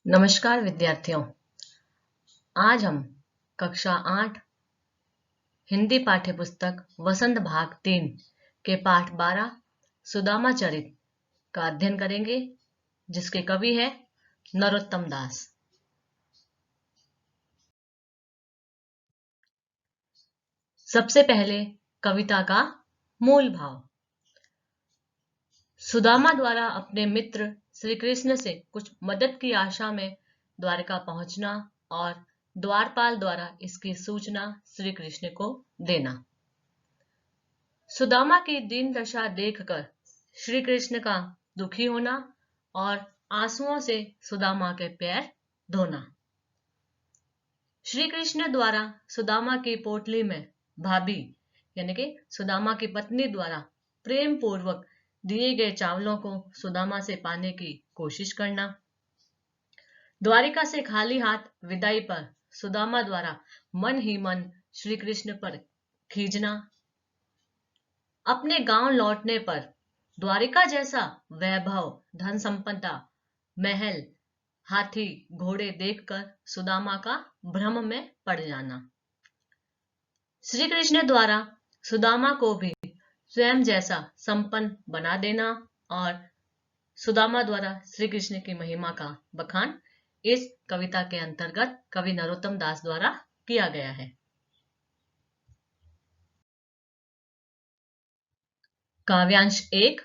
नमस्कार विद्यार्थियों। आज हम कक्षा 8 हिंदी पाठ्यपुस्तक वसंत भाग 3 के पाठ 12 सुदामा चरित का अध्ययन करेंगे, जिसके कवि है नरोत्तम दास। सबसे पहले कविता का मूल भाव। सुदामा द्वारा अपने मित्र श्री कृष्ण से कुछ मदद की आशा में द्वारका पहुंचना और द्वारपाल द्वारा इसकी सूचना श्री कृष्ण को देना। सुदामा की दीन दशा देखकर श्री कृष्ण का दुखी होना और आंसुओं से सुदामा के पैर धोना। श्री कृष्ण द्वारा सुदामा की पोटली में भाभी यानी कि सुदामा की पत्नी द्वारा प्रेम पूर्वक दिए गए चावलों को सुदामा से पाने की कोशिश करना। द्वारिका से खाली हाथ विदाई पर सुदामा द्वारा मन ही मन श्री कृष्ण पर खींचना। अपने गांव लौटने पर द्वारिका जैसा वैभव, धन संपदा, महल, हाथी, घोड़े देखकर सुदामा का भ्रम में पड़ जाना। श्री कृष्ण द्वारा सुदामा को भी स्वयं जैसा संपन्न बना देना और सुदामा द्वारा श्री कृष्ण की महिमा का बखान इस कविता के अंतर्गत कवि नरोत्तम दास द्वारा किया गया है। काव्यांश 1।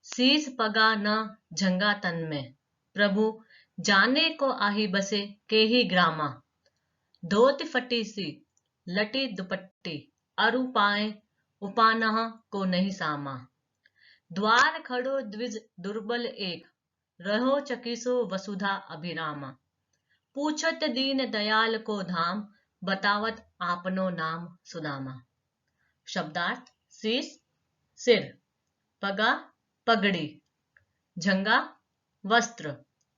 शीस पगा न झंगा तन में, प्रभु जाने को आही बसे के ही ग्रामा। धोती फटी सी लटी दुपट्टी, अरु पाए उपानह को नहीं सामा। द्वार खड़ो द्विज दुर्बल एक, रहो चकिसो वसुधा अभिरामा। पूछत दीन दयाल को धाम, बतावत आपनो नाम सुदामा। शब्दार्थ। शीस सिर, पगा पगड़ी, झंगा वस्त्र,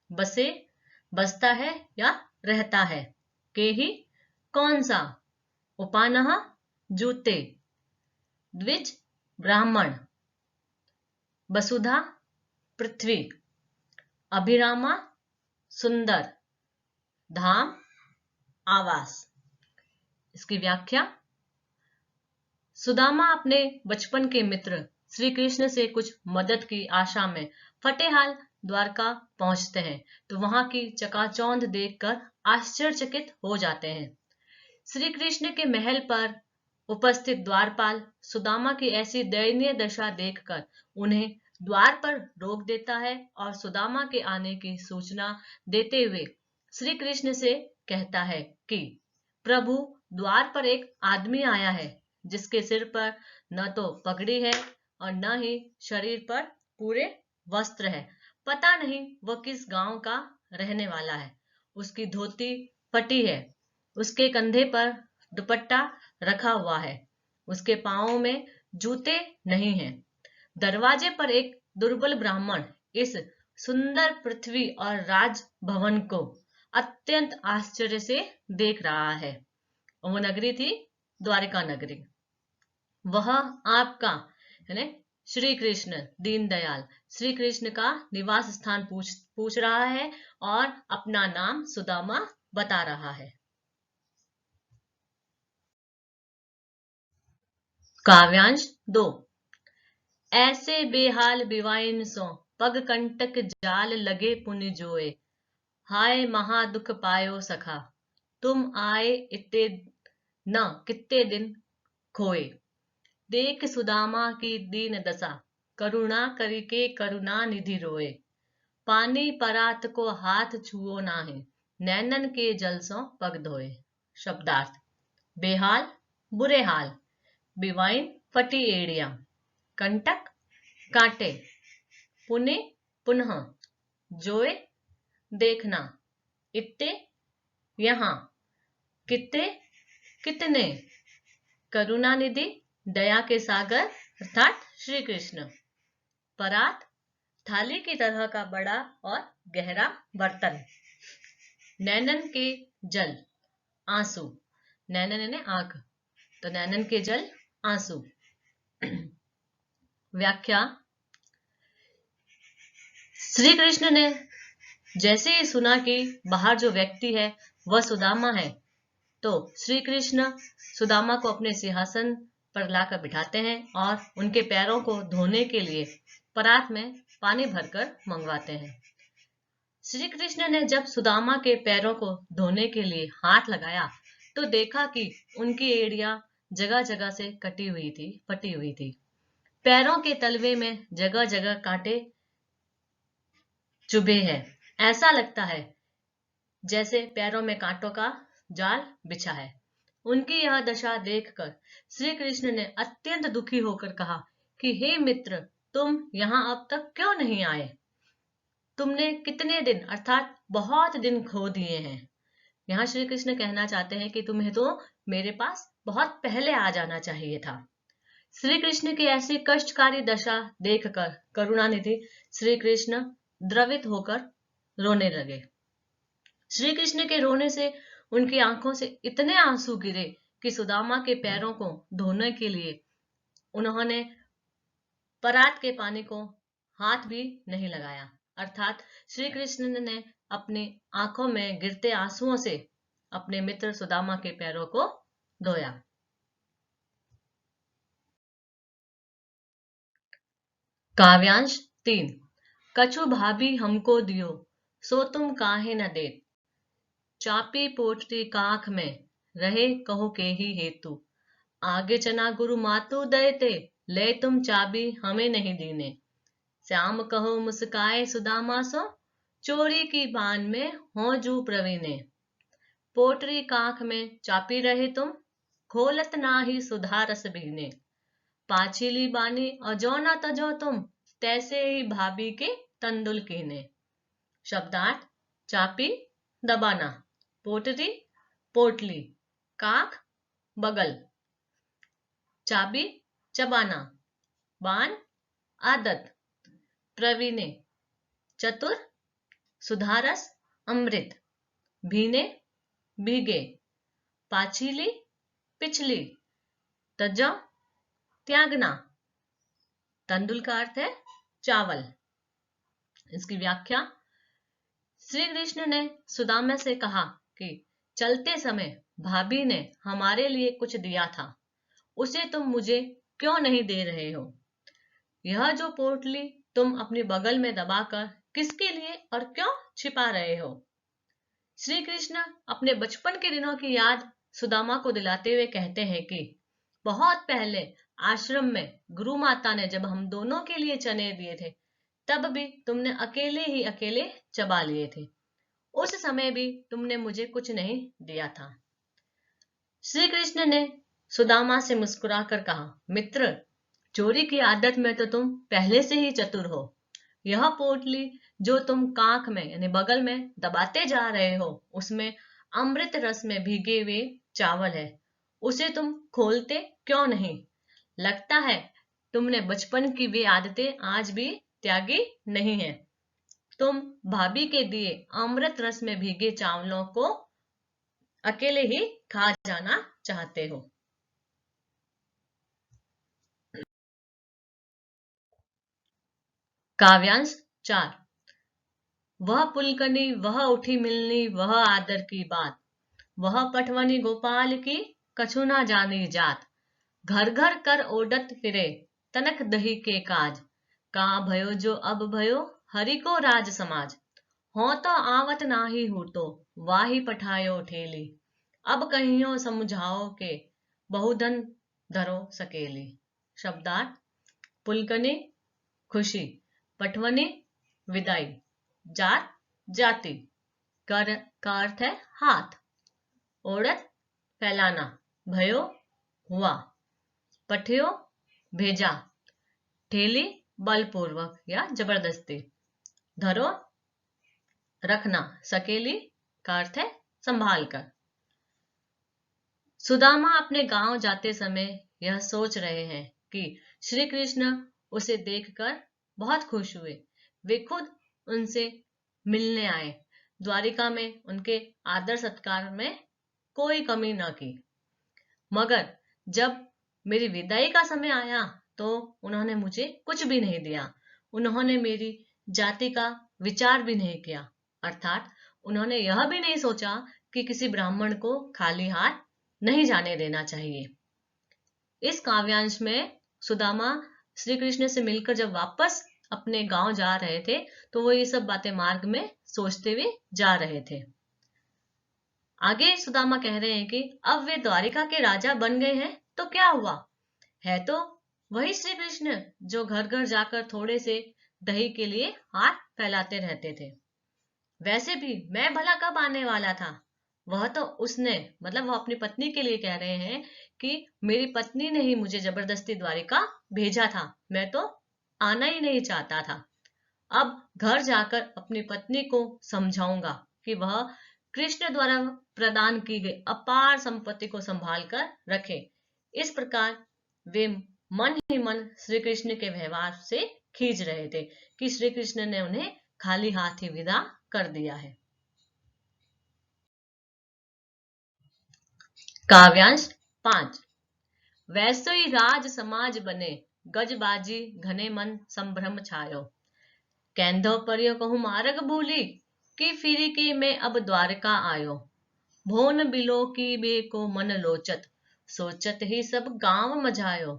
बसे बसता है या रहता है, के ही कौन सा, उपानह जूते, द्विज ब्राह्मण, वसुधा पृथ्वी, अभिरामा सुंदर, धाम आवास। इसकी व्याख्या। सुदामा अपने बचपन के मित्र श्री कृष्ण से कुछ मदद की आशा में फतेहाल द्वारका पहुंचते हैं तो वहां की चकाचौंध देखकर आश्चर्यचकित हो जाते हैं। श्री कृष्ण के महल पर उपस्थित द्वारपाल सुदामा की ऐसी दयनीय दशा देखकर उन्हें द्वार पर रोक देता है और सुदामा के आने की सूचना देते हुए श्री कृष्ण से कहता है कि प्रभु, द्वार पर एक आदमी आया है जिसके सिर पर न तो पगड़ी है और न ही शरीर पर पूरे वस्त्र है। पता नहीं वह किस गांव का रहने वाला है। उसकी धोती फटी है, उसके कंधे पर दुपट्टा रखा हुआ है, उसके पांवों में जूते नहीं हैं। दरवाजे पर एक दुर्बल ब्राह्मण इस सुंदर पृथ्वी और राज भवन को अत्यंत आश्चर्य से देख रहा है। वो नगरी थी द्वारिका नगरी। वह आपका यानी श्री कृष्ण दीनदयाल श्री कृष्ण का निवास स्थान पूछ रहा है और अपना नाम सुदामा बता रहा है। काव्यांश 2। ऐसे बेहाल बिवाइन सो, पग कंटक जाल लगे पुनि जोए। हाय महा दुख पायो सखा, तुम आए इत्ते न कित्ते दिन खोए। देख सुदामा की दीन दशा, करुणा करके करुणा निधि रोए। पानी परात को हाथ छुओ नाहि, नैनन के जल सो पग धोए। शब्दार्थ। बेहाल बुरे हाल, बिवाइन फटी एड़ियां, कंटक कांटे, पुनि पुनः, जोए देखना, इत्ते यहाँ, कित्ते कितने, करुणानिधि दया के सागर अर्थात श्री कृष्ण। परात थाली की तरह का बड़ा और गहरा बर्तन। नैनन के जल आंसू, नैनन यानी आंख, तो नैनन के जल आंसू। व्याख्या। श्री कृष्ण ने जैसे ही सुना कि बाहर जो व्यक्ति है वह सुदामा है, तो श्री कृष्ण सुदामा को अपने सिंहासन पर लाकर बिठाते हैं और उनके पैरों को धोने के लिए परात में पानी भरकर मंगवाते हैं। श्री कृष्ण ने जब सुदामा के पैरों को धोने के लिए हाथ लगाया तो देखा कि उनकी एड़ियां जगह जगह से कटी हुई थी, फटी हुई थी। पैरों के तलवे में जगह जगह कांटे चुभे हैं। ऐसा लगता है जैसे पैरों में कांटों का जाल बिछा है। उनकी यह दशा देखकर श्री कृष्ण ने अत्यंत दुखी होकर कहा कि हे मित्र, तुम यहाँ अब तक क्यों नहीं आए? तुमने कितने दिन अर्थात बहुत दिन खो दिए हैं। यहाँ श्री कृष्ण कहना चाहते हैं कि तुम्हें तो मेरे पास बहुत पहले आ जाना चाहिए था। श्री कृष्ण की ऐसी कष्टकारी दशा देखकर करुणानिधि श्री कृष्ण द्रवित होकर रोने लगे। श्री कृष्ण के रोने से उनकी आंखों से इतने आंसू गिरे कि सुदामा के पैरों को धोने के लिए उन्होंने परात के पानी को हाथ भी नहीं लगाया। अर्थात श्री कृष्ण ने अपनी आंखों में गिरते आंसुओं से अपने मित्र सुदामा के पैरों को धोया। काव्यांश 3। कछु भाभी हमको दियो, सो तुम काहे न देत। चापी पोटरी काख में, रहे कहो के ही हेतु। आगे चना गुरु मातु दयते, ले तुम चाबी हमें नहीं दीने। श्याम कहो मुस्काए सुदामा सो, चोरी की बान में हो जू प्रवीणे। पोटरी काख में चापी रहे तुम, खोलत नाही सुधा रस बीने। पाछीली बानी और जो न तजो तुम, तैसे ही भाभी के तंदुल कीने। शब्दार्थ: चापी दबाना, पोटरी पोटली, काख बगल, चाबी चबाना, बान आदत, प्रवीणे चतुर, सुधारस अमृत, भीने भीगे, पाछीली पिछली, तजा त्यागना। तंदुल का अर्थ है चावल। इसकी व्याख्या: श्री कृष्ण ने सुदामा से कहा कि चलते समय भाभी ने हमारे लिए कुछ दिया था, उसे तुम मुझे क्यों नहीं दे रहे हो? यह जो पोटली तुम अपने बगल में दबाकर किसके लिए और क्यों छिपा रहे हो? श्री कृष्ण अपने बचपन के दिनों की याद सुदामा को दिलाते हुए कहते हैं कि बहुत पहले आश्रम में गुरु माता ने जब हम दोनों के लिए चने दिए थे, तब भी तुमने अकेले चबा लिए थे। उस समय भी तुमने मुझे कुछ नहीं दिया था। श्री कृष्ण ने सुदामा से मुस्कुराकर कहा, मित्र, चोरी की आदत में तो तुम पहले से ही चतुर हो। यह पोटली जो तुम काख में यानी बगल में दबाते जा रहे हो, उसमें अमृत रस में भीगे हुए चावल है। उसे तुम खोलते क्यों नहीं? लगता है तुमने बचपन की वे आदतें आज भी त्यागी नहीं है। तुम भाभी के दिए अमृत रस में भीगे चावलों को अकेले ही खा जाना चाहते हो। काव्यांश 4। वह पुलकनी वह उठी मिलनी, वह आदर की बात। वह पटवनी गोपाल की, कछु ना जानी जात। घर घर कर ओडत फिरे, तनक दही के काज। कहाँ भयो जो अब भयो, हरि को राज समाज। हो तो आवत नाही हूँ तो, वाही पठायो ठेली। अब कहियो समझाओ के, बहुधन धरो सकेली। शब्दार्थ: पुलकनी खुशी, पटवनी विदाई, जात जाति, कर का अर्थ है हाथ, ओढ़त फैलाना, भयो हुआ, पठयो भेजा, ठेली बलपूर्वक या जबरदस्ती, धरो रखना, सकेली का अर्थ है संभाल कर। सुदामा अपने गांव जाते समय यह सोच रहे हैं कि श्री कृष्ण उसे देखकर बहुत खुश हुए। वे खुद उनसे मिलने आए, द्वारिका में उनके आदर सत्कार में कोई कमी न की। मगर जब मेरी विदाई का समय आया तो उन्होंने मुझे कुछ भी नहीं दिया। उन्होंने मेरी जाति का विचार भी नहीं किया। अर्थात उन्होंने यह भी नहीं सोचा कि किसी ब्राह्मण को खाली हाथ नहीं जाने देना चाहिए। इस काव्यांश में सुदामा श्री कृष्ण से मिलकर जब वापस अपने गांव जा रहे थे तो वो ये सब बातें मार्ग में सोचते हुए जा रहे थे। आगे सुदामा कह रहे हैं कि अब वे द्वारिका के राजा बन गए हैं तो क्या हुआ, है तो वही श्री कृष्ण जो घर घर जाकर थोड़े से दही के लिए हाथ फैलाते रहते थे। वैसे भी मैं भला कब आने वाला था, वह तो उसने, मतलब वो अपनी पत्नी के लिए कह रहे हैं कि मेरी पत्नी ने ही मुझे जबरदस्ती द्वारिका भेजा था, मैं तो आना ही नहीं चाहता था। अब घर जाकर अपनी पत्नी को समझाऊंगा कि वह कृष्ण द्वारा प्रदान की गई अपार संपत्ति को संभाल कर रखे। इस प्रकार वे मन ही मन श्री कृष्ण के व्यवहार से खींच रहे थे कि श्री कृष्ण ने उन्हें खाली हाथ ही विदा कर दिया है। काव्यांश 5। वैसो ही राज समाज बने, गजबाजी घने मन संभ्रम छायो। कैंधो परियो कहूं मार्ग भूली, कि फिरी के मैं अब द्वारका आयो। भोन बिलो की बे को मन लोचत, सोचत ही सब गांव मझायो।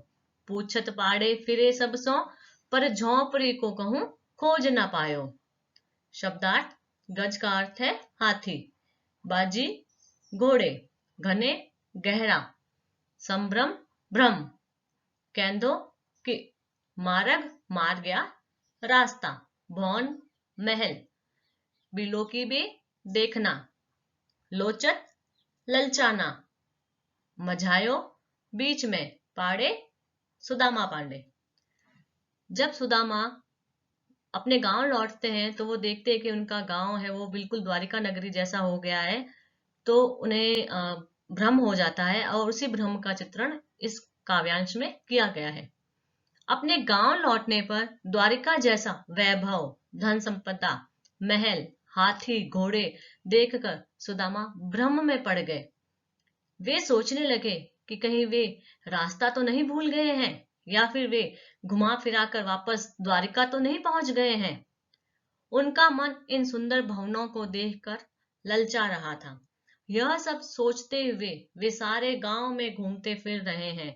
पूछत पाड़े फिरे सब सो, पर झोंपड़ी को कहूं खोज न पायो। शब्दार्थ। गज का अर्थ है हाथी, बाजी घोड़े, घने गहरा, संभ्रम भ्रम, कैंधो कि, मार्ग मार्ग या रास्ता, भवन महल, बिलोकी भी देखना, लोचत ललचाना, मझायो बीच में, पाड़े सुदामा पांडे। जब सुदामा अपने गांव लौटते हैं तो वो देखते हैं कि उनका गांव है वो बिल्कुल द्वारिका नगरी जैसा हो गया है, तो उन्हें भ्रम हो जाता है और उसी भ्रम का चित्रण इस काव्यांश में किया गया है। अपने गांव लौटने पर द्वारिका जैसा वैभव, धन संपदा, महल, हाथी घोड़े देखकर सुदामा भ्रम में पड़ गए। वे सोचने लगे कि कहीं वे रास्ता तो नहीं भूल गए हैं, या फिर वे घुमा फिरा कर वापस द्वारिका तो नहीं पहुंच गए हैं। उनका मन इन सुंदर भवनों को देखकर ललचा रहा था। यह सब सोचते हुए वे सारे गांव में घूमते फिर रहे हैं।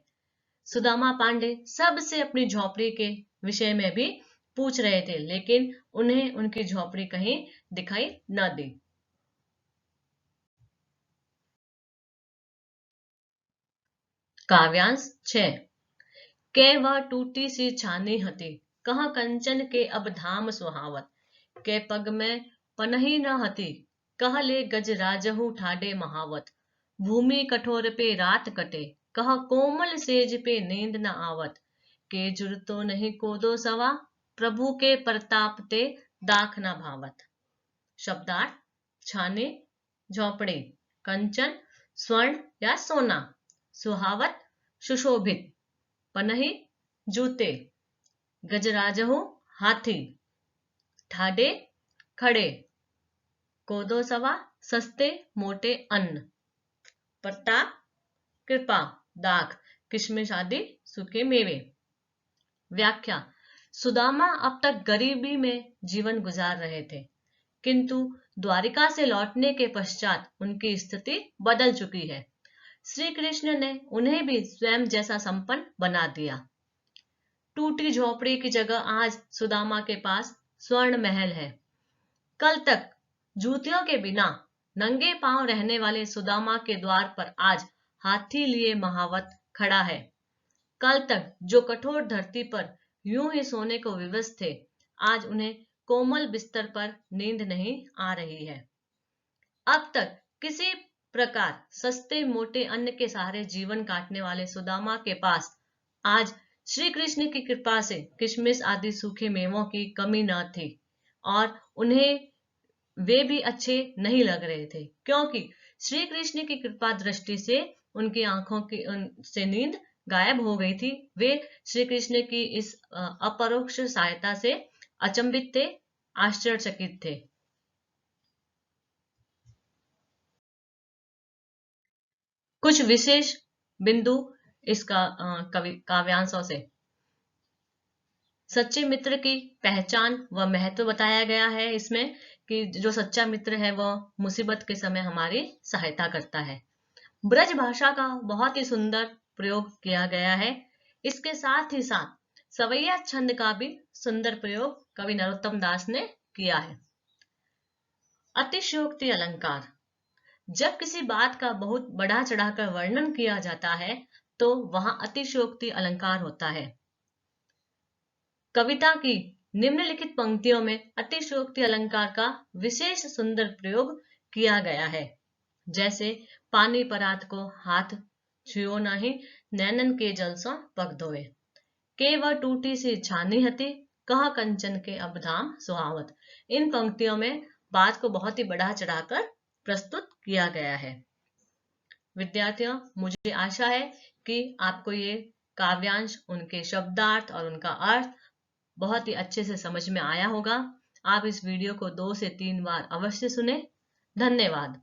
सुदामा पांडे सबसे अपनी झोपड़ी के विषय में भी पूछ रहे थे, लेकिन उन्हें उनकी झोपड़ी कहीं दिखाई न दी। काव्यांश 6। के वह टूटी सी छानी हती, कह कंचन के अब धाम सुहावत। के पग में पनही न हती, कह ले गज राजहु ठाडे महावत। भूमि कठोर पे रात कटे, कह कोमल सेज पे नींद न आवत। के जुरतो नहीं कोदो सवा, प्रभु के प्रताप ते दाख न भावत। शब्दार्थ। छाने झोपड़ी, कंचन स्वर्ण या सोना, सुहावत सुशोभित, पनही जूते, गजराजहु हाथी, ठाडे खड़े, कोदो सवा सस्ते मोटे अन्न, प्रताप कृपा, दाख किशमिश आदि सूखे मेवे। व्याख्या। सुदामा अब तक गरीबी में जीवन गुजार रहे थे, किंतु द्वारिका से लौटने के पश्चात उनकी स्थिति बदल चुकी है। श्री कृष्ण ने उन्हें भी स्वयं जैसा संपन्न बना दिया। टूटी झोपड़ी की जगह आज सुदामा के पास स्वर्ण महल है। कल तक जूतियों के बिना नंगे पांव रहने वाले सुदामा के द्वार पर आज हाथी लिए महावत खड़ा है। कल तक जो कठोर धरती पर यूं ही सोने को विवश थे, आज उन्हें कोमल बिस्तर पर नींद नहीं आ रही है। अब तक किसी प्रकार सस्ते मोटे अन्न के सहारे जीवन काटने वाले सुदामा के पास आज श्री कृष्ण की कृपा से किशमिश आदि सूखे मेवों की कमी न थी, और उन्हें वे भी अच्छे नहीं लग रहे थे, क्योंकि श्री कृष्ण की कृपा दृष्टि से उनकी आंखों की से नींद गायब हो गई थी। वे श्री कृष्ण की इस अपरोक्ष सहायता से अचंभित थे, आश्चर्यचकित थे। कुछ विशेष बिंदु इसका काव्यांशों से। सच्चे मित्र की पहचान व महत्व बताया गया है इसमें, कि जो सच्चा मित्र है वह मुसीबत के समय हमारी सहायता करता है। ब्रज भाषा का बहुत ही सुंदर प्रयोग किया गया है। इसके साथ ही साथ सवैया छंद का भी सुंदर प्रयोग कवि नरोत्तम दास ने किया है। अतिशयोक्ति अलंकार। जब किसी बात का बहुत बढ़ा चढ़ाकर वर्णन किया जाता है तो वहां अतिशयोक्ति अलंकार होता है। कविता की निम्नलिखित पंक्तियों में अतिशयोक्ति अलंकार का विशेष सुंदर प्रयोग किया गया है। जैसे पानी परात को हाथ छुओ नहीं, नैनन के जल सो पग धोए, के वह टूटी सी छानी हती, कह कंचन के अब धाम सुहावत। इन पंक्तियों में बात को बहुत ही बढ़ा चढ़ाकर प्रस्तुत किया गया है। विद्यार्थियों, मुझे आशा है कि आपको ये काव्यांश, उनके शब्दार्थ और उनका अर्थ बहुत ही अच्छे से समझ में आया होगा। आप इस वीडियो को 2 से 3 बार अवश्य सुने। धन्यवाद।